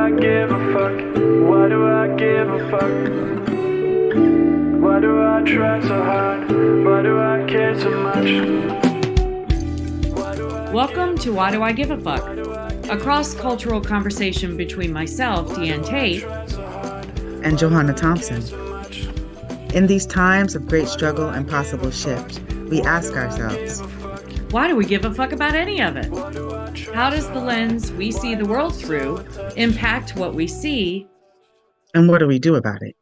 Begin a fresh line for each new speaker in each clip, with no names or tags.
I give a fuck? Why do I give a fuck? Why do I try so hard? Why do I care so much?
Welcome to Why Do I Give a Fuck? A cross-cultural conversation between myself, Diane Tate,
and Johanna Thompson. In these times of great struggle and possible shift, we ask ourselves,
why do we give a fuck about any of it? How does the lens we see the world through impact what we see?
And what do we do about it?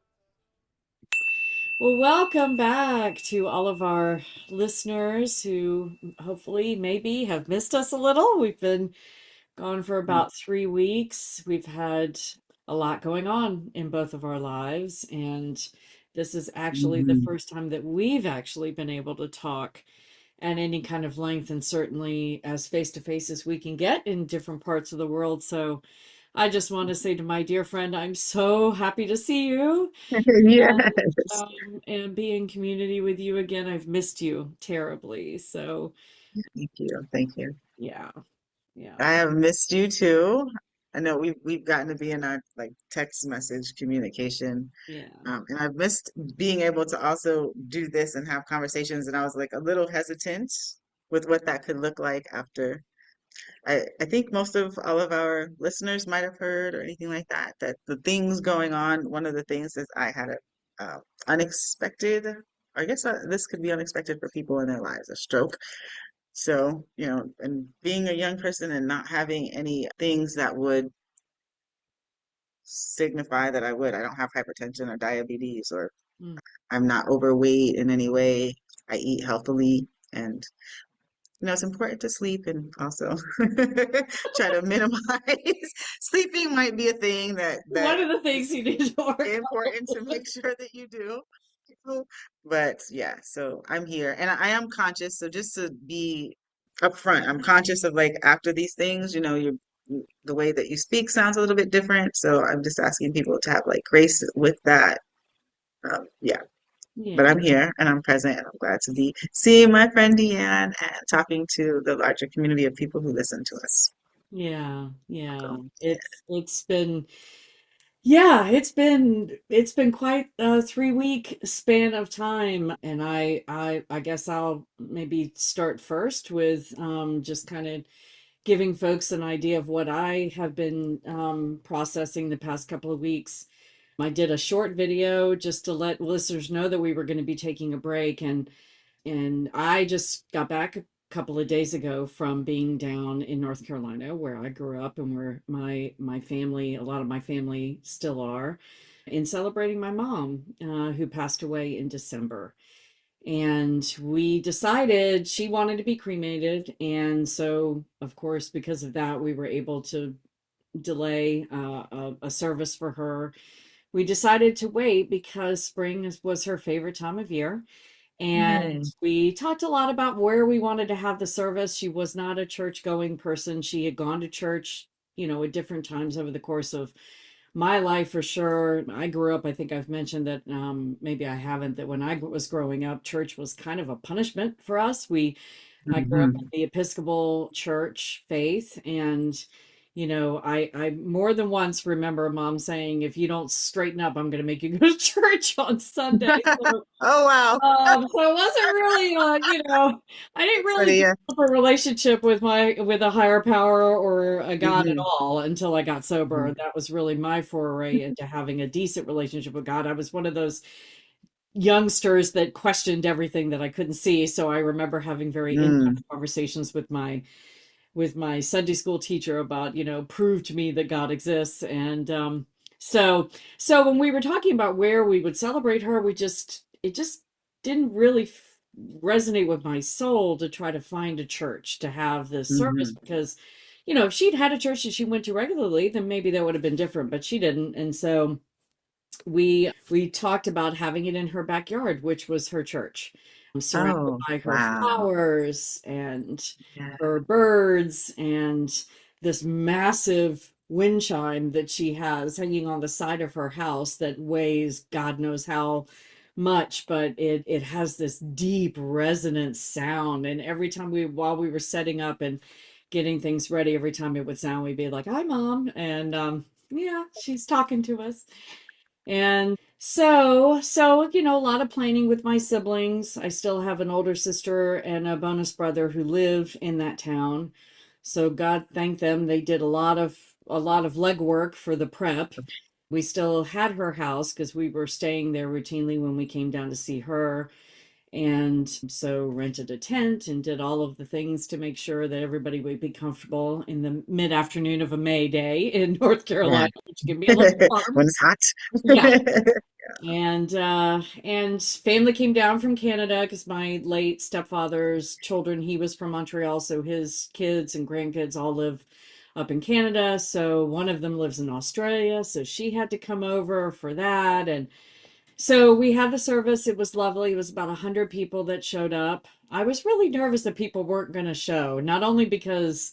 Well, welcome back to all of our listeners who hopefully maybe have missed us a little. We've been gone for about 3 weeks. We've had a lot going on in both of our lives, and this is actually the first time that we've actually been able to talk at any kind of length, and certainly as face to face as we can get in different parts of the world. So I just want to say to my dear friend, I'm so happy to see you
Yes.
and be in community with you again. I've missed you terribly. So
Thank you. Thank you.
yeah, yeah,
I have missed you too. I know we've gotten to be in our like text message communication.
yeah.
And I've missed being able to also do this and have conversations. And I was like a little hesitant with what that could look like after. I think most of all of our listeners might have heard or anything like that, that the things going on, one of the things is I had a unexpected, I guess this could be unexpected for people in their lives, a stroke. So, and being a young person and not having any things that would signify that I don't have hypertension or diabetes or
Mm.
I'm not overweight in any way. I eat healthily and it's important to sleep and also try to minimize. Sleeping might be a thing that
One of the things
is
you need to work
important to
on.
make sure that you do. But yeah, so I'm here and I am conscious. So just to be upfront, I'm conscious of like after these things, the way that you speak sounds a little bit different. So I'm just asking people to have like grace with that. Yeah. But
Yeah,
I'm here and I'm present and I'm glad to be seeing my friend Deanne and talking to the larger community of people who listen to us.
yeah, yeah.
So,
It's been yeah, it's been quite a 3 week span of time, and I guess I'll maybe start first with just kind of giving folks an idea of what I have been processing the past couple of weeks. I did a short video just to let listeners know that we were going to be taking a break, and I just got back a couple of days ago from being down in North Carolina, where I grew up and where my family, a lot of my family still are, in celebrating my mom, who passed away in December. And we decided she wanted to be cremated. And so, of course, because of that, we were able to delay a service for her. We decided to wait because was her favorite time of year. And
yay.
we talked a lot about where we wanted to have the service. She was not a church going person. She had gone to church, at different times over the course of my life for sure. I grew up, I think I've mentioned that, maybe I haven't, that when I was growing up, church was kind of a punishment for us. I grew up in
Mhm.
the Episcopal Church faith, and I more than once remember mom saying, if you don't straighten up, I'm going to make you go to church on Sunday. So
Oh, wow.
so it wasn't really, I didn't really
Funny, yeah.
develop a relationship with a higher power or a God at
Mhm.
all until I got sober.
Mhm.
That was really my foray into having a decent relationship with God. I was one of those youngsters that questioned everything that I couldn't see. So I remember having very
Mm.
in-depth conversations with my Sunday school teacher about, prove to me that God exists. And so so when we were talking about where we would celebrate her, it just didn't really resonate with my soul to try to find a church to have this service
Mhm.
because, if she'd had a church that she went to regularly, then maybe that would have been different, but she didn't. And so we talked about having it in her backyard, which was her church, surrounded
Oh,
by her
wow.
flowers and
Yeah.
her birds and this massive wind chime that she has hanging on the side of her house that weighs God knows how much, but it has this deep resonant sound. And every time while we were setting up and getting things ready, every time it would sound, we'd be like, "Hi, Mom," and Yeah, she's talking to us. And so, a lot of planning with my siblings. I still have an older sister and a bonus brother who live in that town. So God thank them, they did a lot of legwork for the prep. We still had her house because we were staying there routinely when we came down to see her. And so rented a tent and did all of the things to make sure that everybody would be comfortable in the mid-afternoon of a May day in North
Yeah.
Carolina, which can be a little warm.
When it's hot.
Yeah. And family came down from Canada because my late stepfather's children, he was from Montreal, so his kids and grandkids all live up in Canada. So one of them lives in Australia, so she had to come over for that. And so we had the service. It was lovely. It was about 100 people that showed up. I was really nervous that people weren't going to show, not only because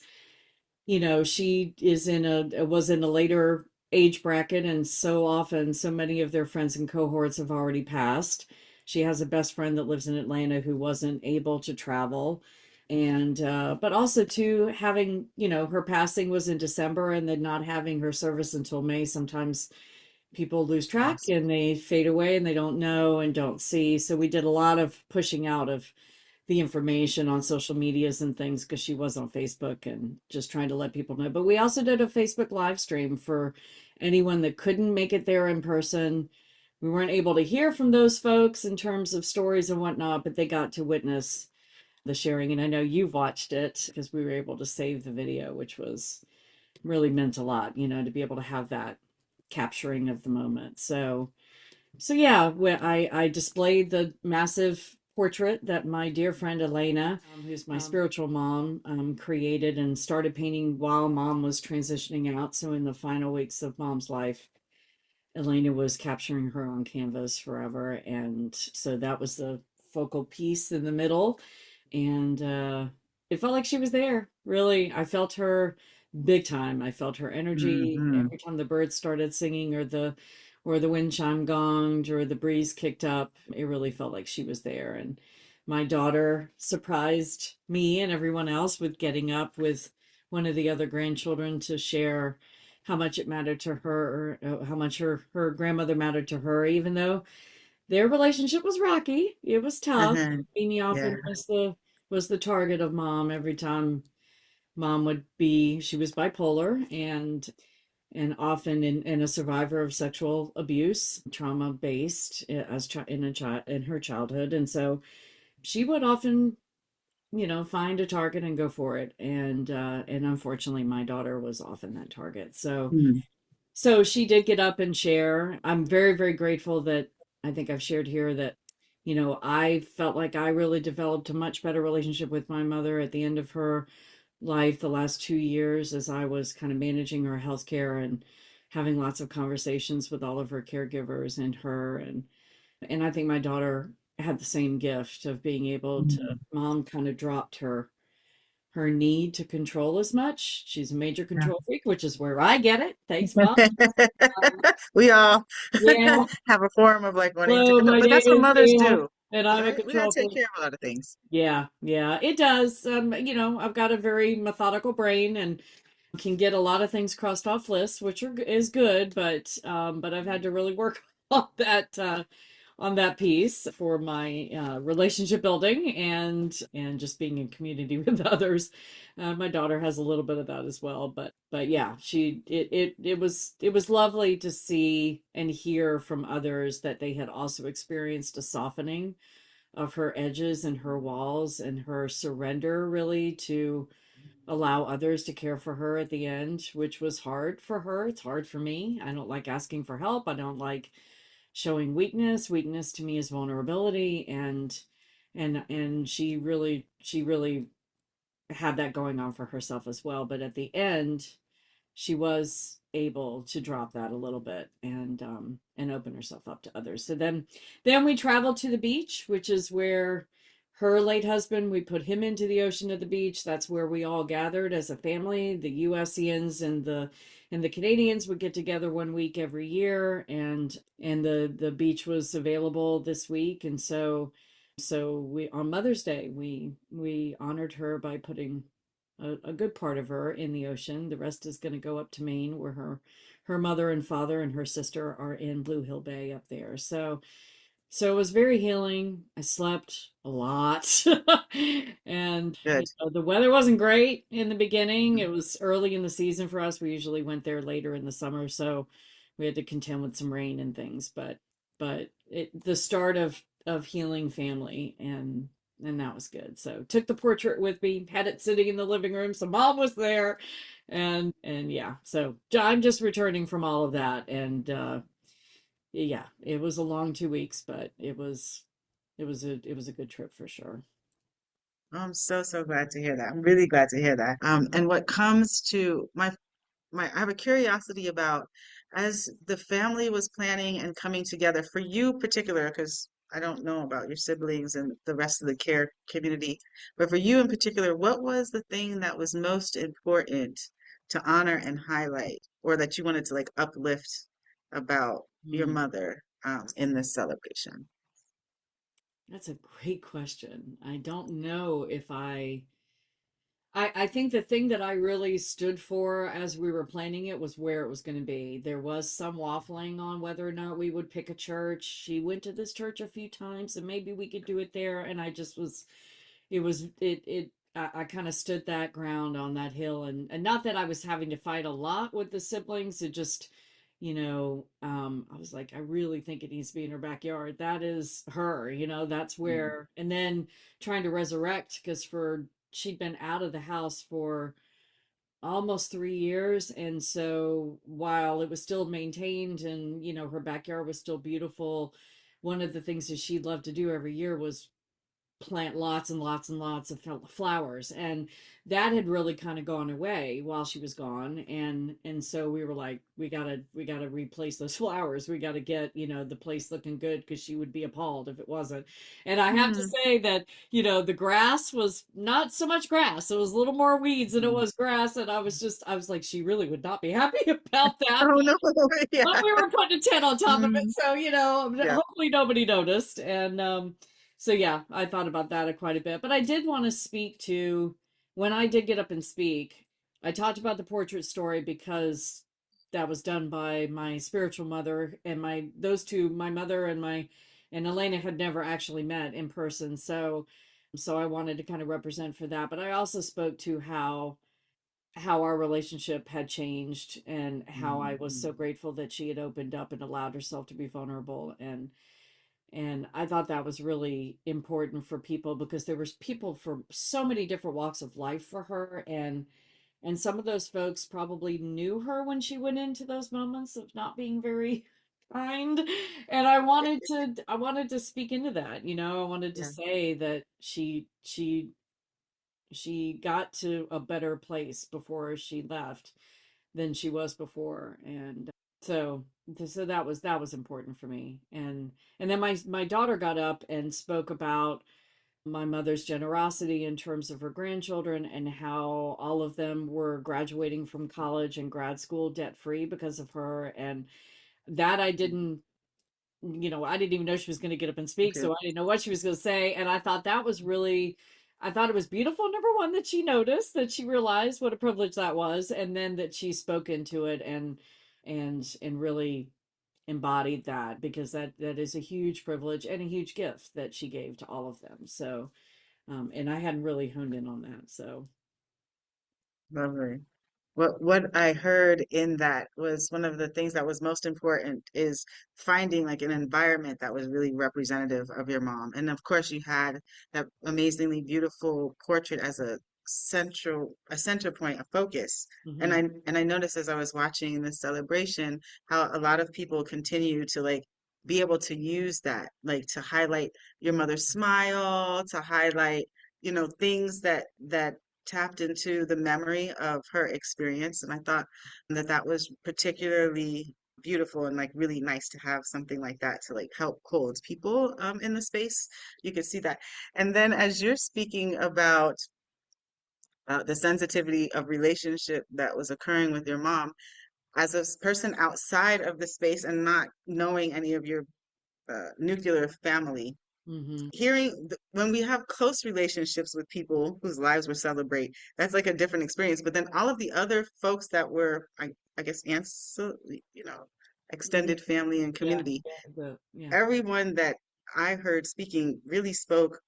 she was in a later age bracket, and so often so many of their friends and cohorts have already passed. She has a best friend that lives in Atlanta who wasn't able to travel. And but also too, having, her passing was in December, and then not having her service until May, sometimes people lose track
Yes.
and they fade away and they don't know and don't see. So we did a lot of pushing out of the information on social medias and things because she was on Facebook and just trying to let people know. But we also did a Facebook live stream for anyone that couldn't make it there in person. We weren't able to hear from those folks in terms of stories and whatnot, but they got to witness the sharing. And I know you've watched it because we were able to save the video, which was really meant a lot, to be able to have that capturing of the moment. So yeah, I displayed the massive portrait that my dear friend Elena, who's my spiritual mom, created and started painting while mom was transitioning out. So in the final weeks of mom's life, Elena was capturing her on canvas forever, and so that was the focal piece in the middle. And it felt like she was there. Really, I felt her big time. I felt her energy
Hmm.
every time the birds started singing, or the wind chime gonged, or the breeze kicked up. It really felt like she was there. And my daughter surprised me and everyone else with getting up with one of the other grandchildren to share how much it mattered to her, how much her grandmother mattered to her, even though their relationship was rocky. It was tough.
Uh-huh.
Mimi
Yeah.
often was the target of mom every time mom would be. She was bipolar and often in a survivor of sexual abuse, trauma based in her childhood, and so she would often find a target and go for it. And unfortunately my daughter was often that target.
Hmm.
So she did get up and share. I'm very, very grateful that I think I've shared here that, I felt like I really developed a much better relationship with my mother at the end of her life the last 2 years as I was kind of managing her health care and having lots of conversations with all of her caregivers and her. And I think my daughter had the same gift of being able to,
Hmm.
mom kind of dropped her need to control as much. She's a major
Yeah.
control freak, which is where I get it. Thanks, mom. Um,
We all
yeah,
have a form of like wanting to
hello,
control,
my
but
name
that's what
is
mothers
Diane,
do,
and I'm a
right? We gotta
control
take
freak.
care of a lot of things.
Yeah, yeah, it does. I've got a very methodical brain and can get a lot of things crossed off lists, which is good, but I've had to really work on that piece for my relationship building and just being in community with others. My daughter has a little bit of that as well, but yeah, it was lovely to see and hear from others that they had also experienced a softening of her edges and her walls and her surrender really to allow others to care for her at the end, which was hard for her. It's hard for me. I don't like asking for help. I don't like showing weakness. Weakness to me is vulnerability, and she really had that going on for herself as well. But at the end, she was able to drop that a little bit and open herself up to others. So then we traveled to the beach, which is where her late husband, we put him into the ocean at the beach. That's where we all gathered as a family. The USians and the Canadians would get together 1 week every year, and the beach was available this week. And so we, on Mother's Day, we honored her by putting a good part of her in the ocean. The rest is going to go up to Maine, where her mother and father and her sister are in Blue Hill Bay up there. So it was very healing. I slept a lot. And
Good.
the weather wasn't great in the beginning.
Mhm.
It was early in the season for us. We usually went there later in the summer, so we had to contend with some rain and things, but the start of healing family, and that was good. So took the portrait with me, had it sitting in the living room, so mom was there, and yeah. So I'm just returning from all of that, and yeah, it was a long 2 weeks, but it was a good trip for sure.
I'm so, so glad to hear that. I'm really glad to hear that. And what comes to I have a curiosity about as the family was planning and coming together for you particular, because I don't know about your siblings and the rest of the care community, but for you in particular, what was the thing that was most important to honor and highlight, or that you wanted to like uplift about your
Hmm.
mother in this celebration?
That's a great question. I don't know if I think the thing that I really stood for as we were planning it was where it was going to be. There was some waffling on whether or not we would pick a church. She went to this church a few times, and maybe we could do it there. And I just was, it was, it, I kind of stood that ground on that hill. And not that I was having to fight a lot with the siblings. It just, I was like, I really think it needs to be in her backyard. That is her, that's
Mm.
where, and then trying to resurrect, because she'd been out of the house for almost 3 years. And so while it was still maintained and, her backyard was still beautiful, one of the things that she'd love to do every year was plant lots and lots and lots of flowers, and that had really kind of gone away while she was gone. And so we were like, we gotta replace those flowers. We gotta get the place looking good, because she would be appalled if it wasn't. And I have to
Mm.
say that the grass was not so much grass. It was a little more weeds than it
Mm.
was grass, and I was like, she really would not be happy about that.
Oh no, yeah.
But we were putting a tent on top of it,
Mm.
so
Yeah.
hopefully nobody noticed. And so yeah, I thought about that quite a bit. But I did want to speak to, when I did get up and speak, I talked about the portrait story because that was done by my spiritual mother, and those two, my mother and Elena, had never actually met in person. So I wanted to kind of represent for that. But I also spoke to how our relationship had changed, and how I was so
Mm.
grateful that she had opened up and allowed herself to be vulnerable. And I thought that was really important for people, because there was people from so many different walks of life for her, and some of those folks probably knew her when she went into those moments of not being very kind. And I wanted to speak into that. I wanted to
Yeah.
say that she got to a better place before she left than she was before. And so that was important for me. And then my daughter got up and spoke about my mother's generosity in terms of her grandchildren, and how all of them were graduating from college and grad school debt free because of her. And that I didn't even know she was going to get up and speak,
Okay.
so I didn't know what she was going to say. And I thought that was really, I thought it was beautiful. Number one, that she noticed, that she realized what a privilege that was, and then that she spoke into it, and really embodied that, because that is a huge privilege and a huge gift that she gave to all of them. So, and I hadn't really honed in on that. So,
Lovely. What I heard in that was one of the things that was most important is finding like an environment that was really representative of your mom. And of course you had that amazingly beautiful portrait as a center point, a focus. And
mhm.
I noticed as I was watching this celebration how a lot of people continue to like be able to use that, like to highlight your mother's smile, to highlight, things that tapped into the memory of her experience. And I thought that that was particularly beautiful and like really nice to have something like that to like help hold people in the space. You could see that. And then as you're speaking about the sensitivity of relationship that was occurring with your mom, as a person outside of the space and not knowing any of your nuclear family,
Mm-hmm.
When we have close relationships with people whose lives we celebrate, that's like a different experience. But then all of the other folks that were, I guess, aunts, so,
Yeah.
extended family and
Yeah.
community,
Yeah.
everyone that I heard speaking really spoke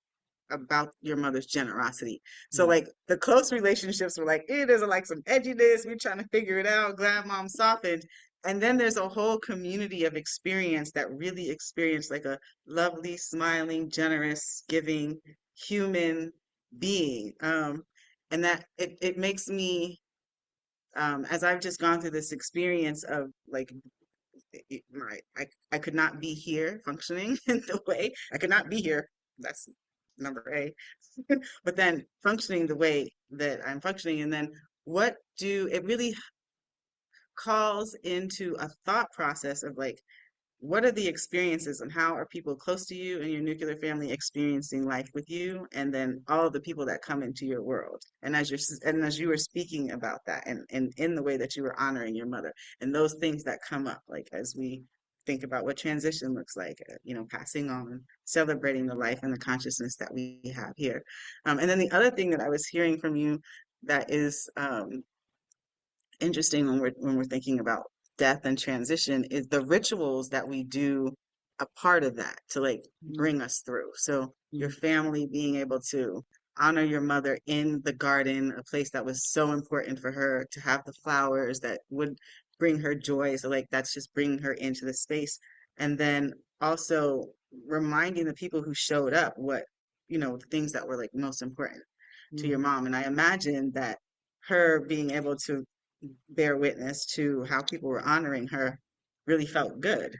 about your mother's generosity. So
Yeah.
like the close relationships were like, there's like some edginess, we're trying to figure it out, glad mom softened. And then there's a whole community of experience that really experienced like a lovely, smiling, generous, giving human being. And that it makes me, as I've just gone through this experience of like I could not be here functioning in the way I could not be here. That's number A. But then functioning the way that I'm functioning, and then what do it really calls into a thought process of like, what are the experiences and how are people close to you and your nuclear family experiencing life with you, and then all of the people that come into your world, and as you were speaking about that, and in the way that you were honoring your mother and those things that come up, like as we think about what transition looks like, passing on, celebrating the life and the consciousness that we have here. And then the other thing that I was hearing from you that is interesting when we're thinking about death and transition is the rituals that we do a part of that to like bring us through. So your
Mm-hmm.
family being able to honor your mother in the garden, a place that was so important for her, to have the flowers that would bring her joy. So like that's just bringing her into the space. And then also reminding the people who showed up what, the things that were like most important to your
Mm-hmm.
mom. And I imagine that her being able to bear witness to how people were honoring her really felt good,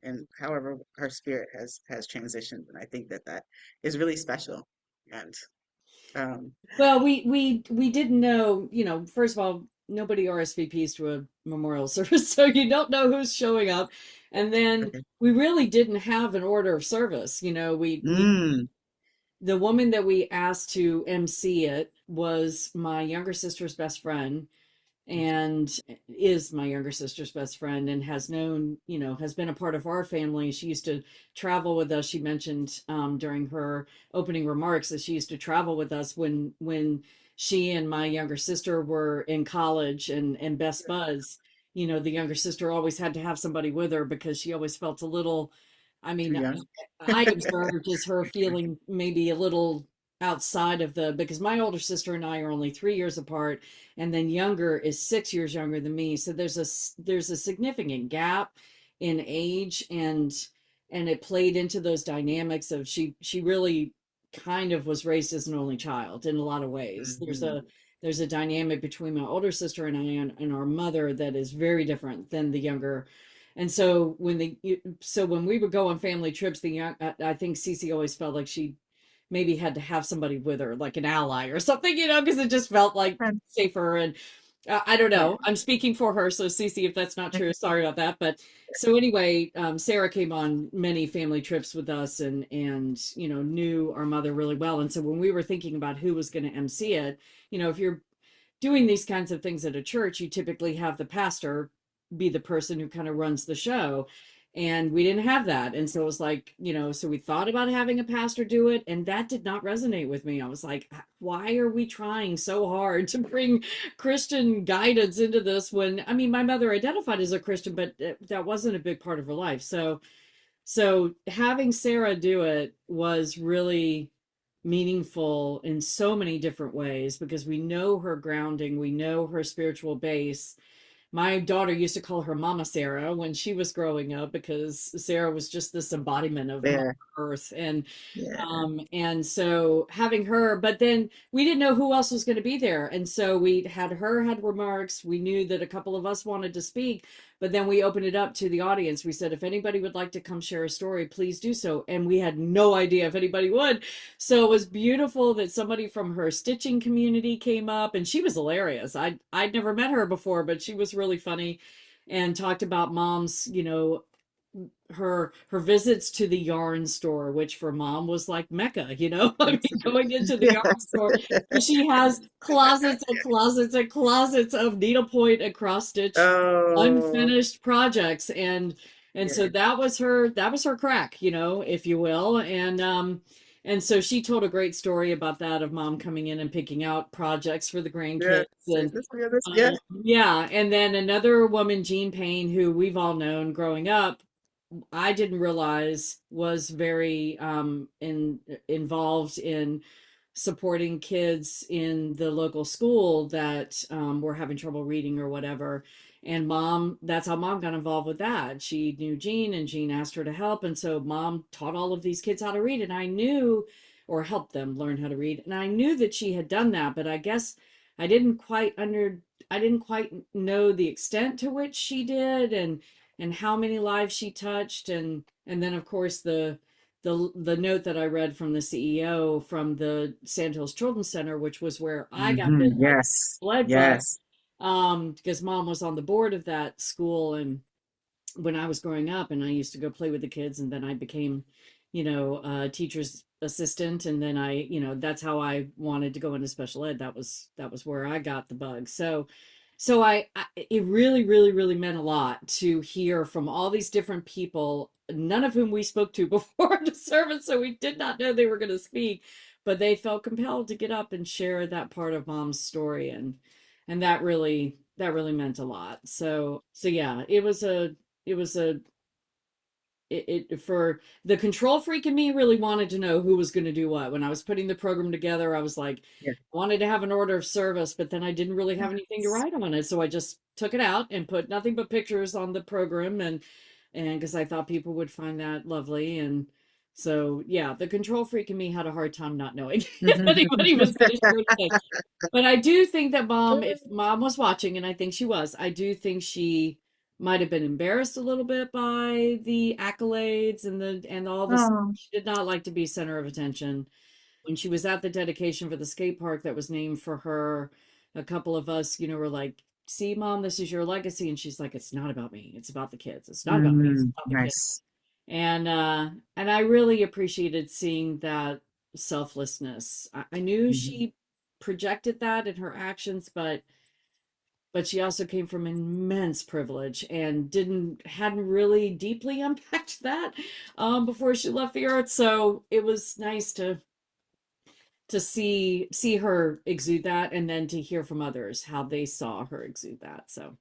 and however her spirit has transitioned. And I think that that is really special. And um,
Well, we didn't know, first of all, nobody RSVPs to a memorial service, so you don't know who's showing up. And then
okay.
we really didn't have an order of service. We
Mm,
the woman that we asked to MC it was my younger sister's best friend, and is my younger sister's best friend, and has known, has been a part of our family. She used to travel with us. She mentioned during her opening remarks that she used to travel with us when she and my younger sister were in college and best buds. The younger sister always had to have somebody with her because she always felt a little, I
too
mean,
young.
I observed as her feeling maybe a little outside of because my older sister and I are only 3 years apart, and then younger is 6 years younger than me. So there's a significant gap in age, and it played into those dynamics of she really kind of was raised as an only child in a lot of ways.
Mhm.
There's a dynamic between my older sister and I and our mother that is very different than the younger. And so when we would go on family trips, I think Cece always felt like she maybe had to have somebody with her, like an ally or something, because it just felt like
Fun.
safer. And I don't
Yeah.
know. I'm speaking for her, so Cece, if that's not true, sorry about that. But so anyway, Sarah came on many family trips with us, and knew our mother really well. And so when we were thinking about who was going to MC it, if you're doing these kinds of things at a church, you typically have the pastor be the person who kind of runs the show. And we didn't have that. And so it was like, so we thought about having a pastor do it. And that did not resonate with me. I was like, why are we trying so hard to bring Christian guidance into this when, I mean, my mother identified as a Christian, but that wasn't a big part of her life. So having Sarah do it was really meaningful in so many different ways because we know her grounding, we know her spiritual base. My daughter used to call her Mama Sarah when she was growing up because Sarah was just this embodiment of Mother
There.
Earth. And
Yeah.
and so having her, but then we didn't know who else was going to be there. And so we had remarks. We knew that a couple of us wanted to speak, but then we opened it up to the audience. We said, if anybody would like to come share a story, please do so. And we had no idea if anybody would. So it was beautiful that somebody from her stitching community came up, and she was hilarious. I'd never met her before, but she was really funny and talked about mom's, her visits to the yarn store, which for mom was like Mecca, I mean, going into the yarn
Yes.
store. So she has closets and closets and closets of needlepoint and cross stitch
Oh,
unfinished projects. And And so
Yeah.
that was her crack, if you will. And so she told a great story about that, of mom coming in and picking out projects for the
Yeah.
grandkids.
Is
And
this yeah, this yeah.
yeah, and then another woman, Jean Payne, who we've all known growing up, I didn't realize was very involved in supporting kids in the local school that were having trouble reading or whatever. And mom, that's how mom got involved with that. She knew Jean, and Jean asked her to help. And so mom taught all of these kids how to read. And I knew, or helped them learn how to read. And I knew that she had done that, but I guess I didn't quite I didn't quite know the extent to which she did, and how many lives she touched. And then of course the note that I read from the CEO from the Sandhills Children's Center, which was where I got bit by the
Yes.
blood bug,
Yes.
because mom was on the board of that school, and when I was growing up, and I used to go play with the kids, and then I became, a teacher's assistant, and then that's how I wanted to go into special ed. That was where I got the bug. So it really, really, really meant a lot to hear from all these different people, none of whom we spoke to before the service, so we did not know they were going to speak, but they felt compelled to get up and share that part of mom's story, and that really meant a lot. So yeah, it was a for the control freak in me, really wanted to know who was going to do what. When I was putting the program together, I was like,
Yeah.
I wanted to have an order of service, but then I didn't really have anything to
Yes.
write on it, so I just took it out and put nothing but pictures on the program, and because I thought people would find that lovely. And so yeah, the control freak in me had a hard time not knowing if anybody was going to share anything. But I do think that mom, if mom was watching, and I think she was, I do think she might have been embarrassed a little bit by the accolades and all this.
Oh.
She did not like to be center of attention. When she was at the dedication for the skate park that was named for her, a couple of us, were like, "See, mom, this is your legacy." And she's like, "It's not about me. It's about the kids. It's not about me. It's about the kids."
Nice.
And I really appreciated seeing that selflessness. I knew
Mhm.
she projected that in her actions, but she also came from immense privilege and hadn't really deeply unpacked that before she left the earth. So it was nice to see her exude that, and then to hear from others how they saw her exude that. So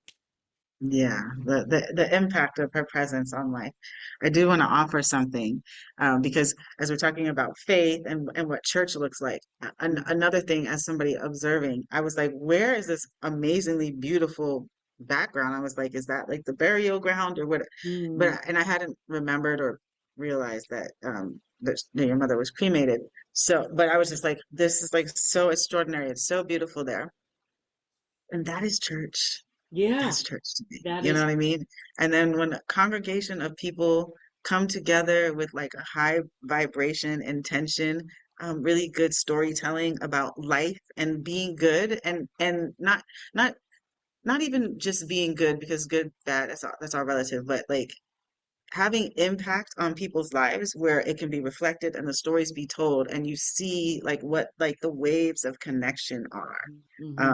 Yeah, the impact of her presence on life. I do want to offer something because as we're talking about faith and what church looks like, another thing as somebody observing, I was like, where is this amazingly beautiful background? I was like, is that like the burial ground or what?
mm,
But and I hadn't remembered or realized that that your mother was cremated. So, but I was just like, this is like so extraordinary. It's so beautiful there, and that is church.
yeah,
That's church to me.
that
You know
is.
what I mean? And then when a congregation of people come together with like a high vibration intention, really good storytelling about life and being good and not not even just being good because good, bad, that's all relative, but like having impact on people's lives where it can be reflected and the stories be told and you see like what like the waves of connection are
Hmm.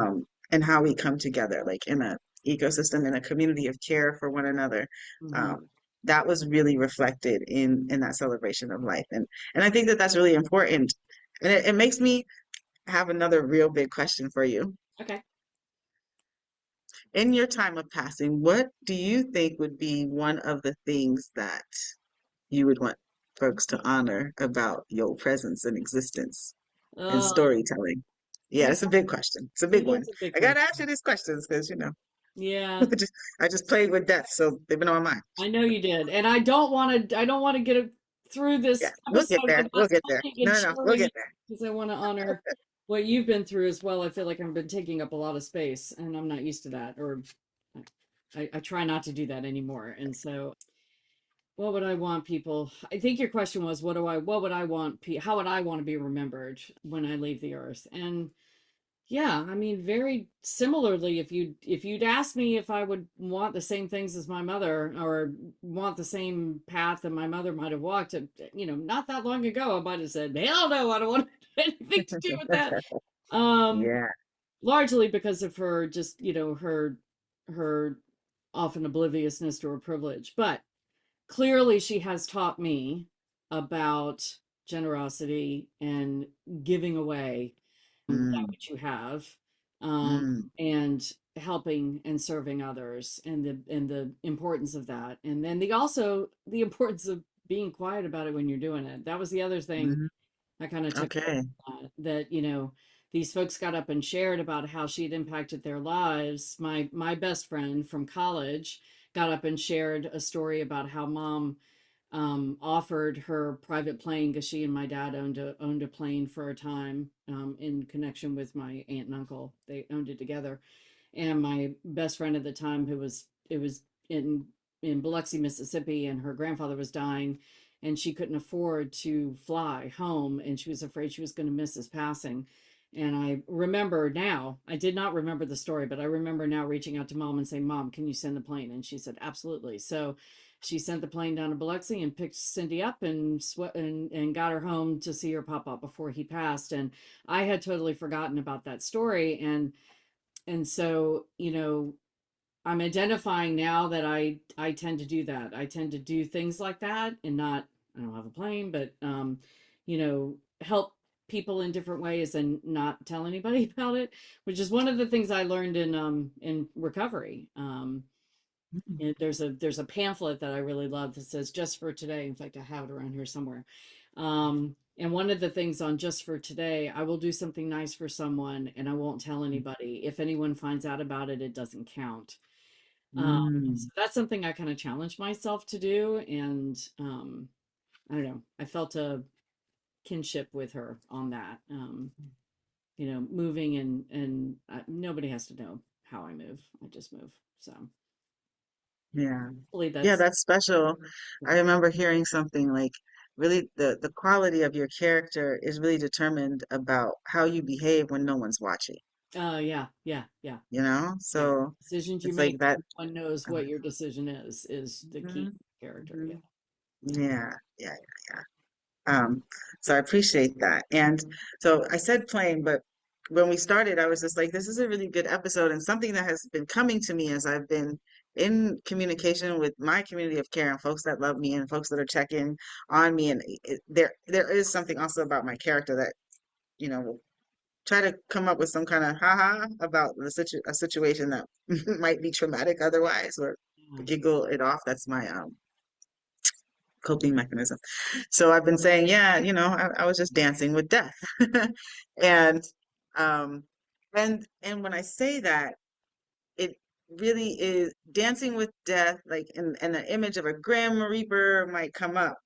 and how we come together like in a ecosystem in a community of care for one another
Hmm.
um, that was really reflected in that celebration of life and I think that that's really important and it makes me have another real big question for you
Okay.
in your time of passing what do you think would be one of the things that you would want folks to honor about your presence and existence and
Oh,
storytelling? Yeah,
yeah,
it's a big question. It's a big
it
one.
is a big
I gotta ask
question.
you these questions because
Yeah,
I just played with death, so they've been on my mind.
I know you did. And I don't want to get through
Yeah,
this
we'll get
episode
there. We'll
without
get there.
talking and
No, no, we'll
sharing,
get there.
because I want to honor what you've been through as well. I feel like I've been taking up a lot of space, and I'm not used to that, or I try not to do that anymore. And so, what would I want people? I think your question was, what would I want, how would I want to be remembered when I leave the earth? And yeah, I mean, very similarly, if you'd asked me if I would want the same things as my mother, or want the same path that my mother might have walked, not that long ago, I might have said, "Hell no, I don't want anything to do with that." Um,
Yeah.
Largely because of her, just her often obliviousness to her privilege. But clearly she has taught me about generosity and giving away that
Mm,
which you have, um,
mm,
and helping and serving others, and the importance of that, and then the also the importance of being quiet about it when you're doing it. That was the other thing
mhm.
I kind of took away
Okay.
from that, that, you know, these folks got up and shared about how she'd impacted their lives. My best friend from college got up and shared a story about how mom offered her private plane because she and my dad owned a plane for a time, in connection with my aunt and uncle. They owned it together, and my best friend at the time, who was it was in Biloxi, Mississippi, and her grandfather was dying, and she couldn't afford to fly home, and she was afraid she was going to miss his passing. And I remember now, I did not remember the story, but I remember now reaching out to mom and saying, "Mom, can you send the plane?" And she said, "Absolutely." So she sent the plane down to Biloxi and picked Cindy up and and got her home to see her pop up before he passed. And I had totally forgotten about that story. And so, you know, I'm identifying now that I tend to do that. I tend to do things like that, and not, I don't have a plane, but you know, help people in different ways and not tell anybody about it, which is one of the things I learned in recovery.
Mm,
There's a pamphlet that I really love that says "Just for Today." In fact, I have it around here somewhere. And one of the things on "Just for Today," I will do something nice for someone and I won't tell anybody. If anyone finds out about it, it doesn't count. So
mm,
that's something I kind of challenged myself to do. And I don't know, I felt a kinship with her on that. You know, moving, and nobody has to know how I move. I just move. So
yeah.
hopefully
Yeah,
that's,
that's special. I remember hearing something like really the quality of your character is really determined about how you behave when no one's watching,
yeah, yeah, yeah,
you know?
yeah.
So
Decisions you
it's
make
like that.
when one knows
uh,
what your decision is the key
mhm,
character. Yeah,
mhm.
yeah.
Yeah, yeah, yeah. Um, so I appreciate that. And so I said plain, but when we started, I was just like, this is a really good episode and something that has been coming to me as I've been in communication with my community of care and folks that love me and folks that are checking on me. And there is something also about my character that, will try to come up with some kind of haha about a situation that might be traumatic otherwise, or
Yeah.
giggle it off. That's my coping mechanism. So I've been saying, yeah, I was just dancing with death. And um and when I say that, it really is dancing with death, like, and the image of a grim reaper might come up.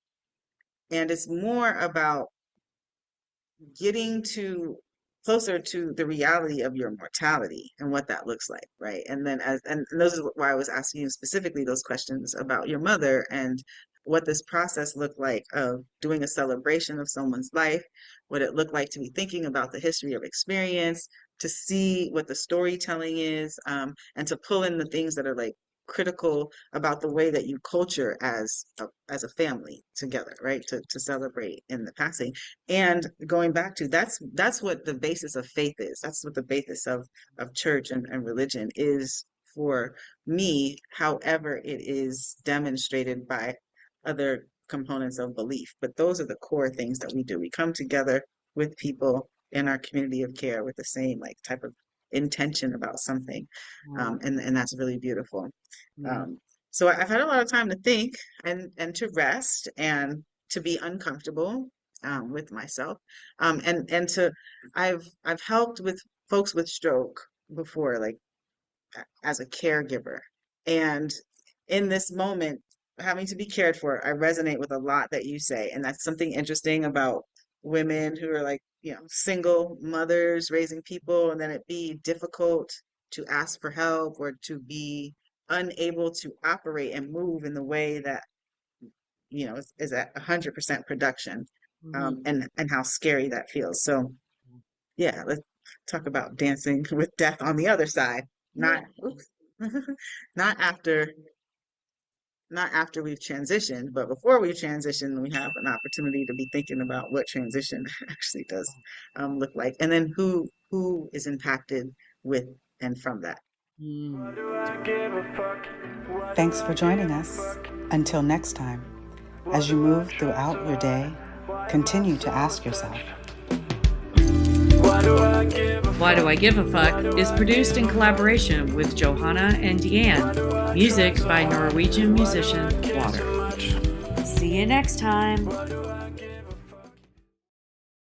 And it's more about getting to closer to the reality of your mortality and what that looks like, right? And then and those is why I was asking you specifically those questions about your mother and what this process looked like of doing a celebration of someone's life, what it looked like to be thinking about the history of experience, to see what the storytelling is, and to pull in the things that are like critical about the way that you culture as a family together, right? To celebrate in the passing. And going back to, that's what the basis of faith is. That's what the basis of church and religion is for me, however it is demonstrated by other components of belief. But those are the core things that we do. We come together with people in our community of care with the same like type of intention about something.
Oh,
And that's really beautiful.
yeah.
Um, so I've had a lot of time to think and to rest and to be uncomfortable, with myself. And to I've helped with folks with stroke before, like as a caregiver. And in this moment, having to be cared for, I resonate with a lot that you say. And that's something interesting about women who are like, single mothers raising people, and then it be difficult to ask for help or to be unable to operate and move in the way that, is at 100% production,
Hmm.
and how scary that feels. So yeah, let's talk about dancing with death on the other side.
Yeah.
Not oops, not after not after we've transitioned, but before we transition, we have an opportunity to be thinking about what transition actually does, look like, and then who is impacted with and from that.
Why
Mm.
do I give a fuck? Why do
Thanks for
I
joining
give a
us.
fuck?
Until next time, as you move throughout your day, continue to ask yourself,
Why do I give a
Why Do I Give a Fuck is produced in collaboration with Johanna and Diane. Music by Norwegian musician Water. See you next time.